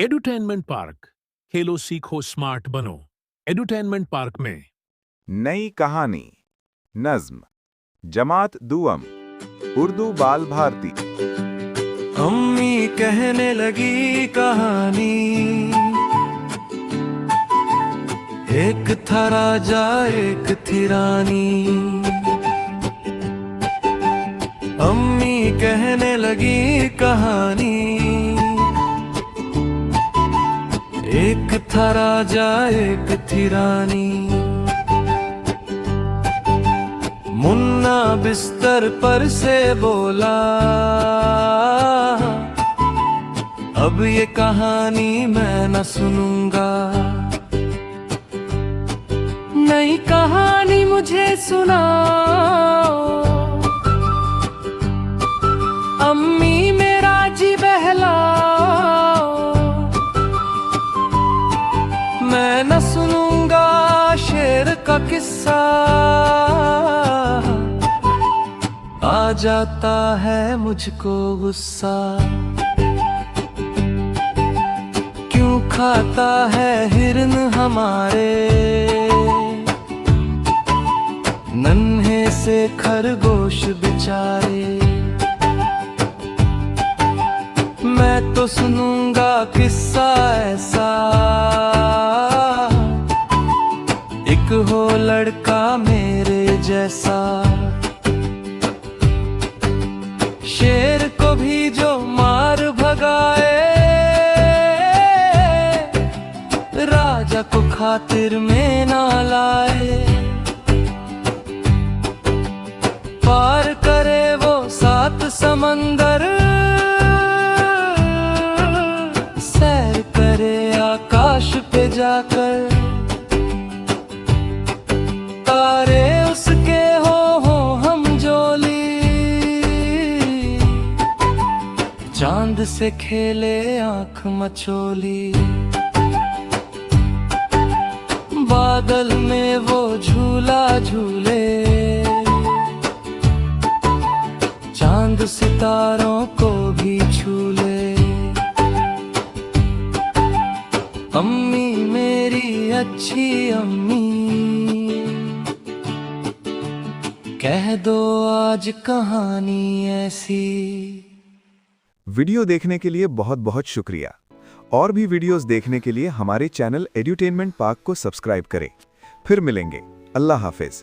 Edutainment park, खेलो सीखो smart बनो। Edutainment park में नई कहानी, नज्म, जमात दुअम, उर्दू बाल भारती। अम्मी कहने लगी कहानी, एक था राजा एक थी रानी। अम्मी कहने लगी कहानी, एक था राजा एक थी रानी। मुन्ना बिस्तर पर से बोला, अब ये कहानी मैं न सुनूंगा। नई कहानी मुझे सुनाओ, अम्मी मेरा जी बहलाओ। मैं न सुनूंगा शेर का किस्सा, आ जाता है मुझको गुस्सा। क्यों खाता है हिरन हमारे, नन्हे से खरगोश बेचारे। मैं तो सुनूंगा किस्सा ऐसा, एक हो लड़का मेरे जैसा। शेर को भी जो मार भगाए, राजा को खातिर में ना लाए। पार करे वो 7 समंदर, सैर करे आकाश पे जाकर। तारे उसके हो हम जोली, चांद से खेले आंख मचोली। बादल में वो झूला झूले, चांद सितारों को भी छू ले। अम्मी मेरी अच्छी अम्मी, कह दो आज कहानी ऐसी। वीडियो देखने के लिए बहुत बहुत शुक्रिया। और भी वीडियोस देखने के लिए हमारे चैनल एड्यूटेनमेंट पार्क को सब्सक्राइब करें। फिर मिलेंगे। अल्लाह हाफिज।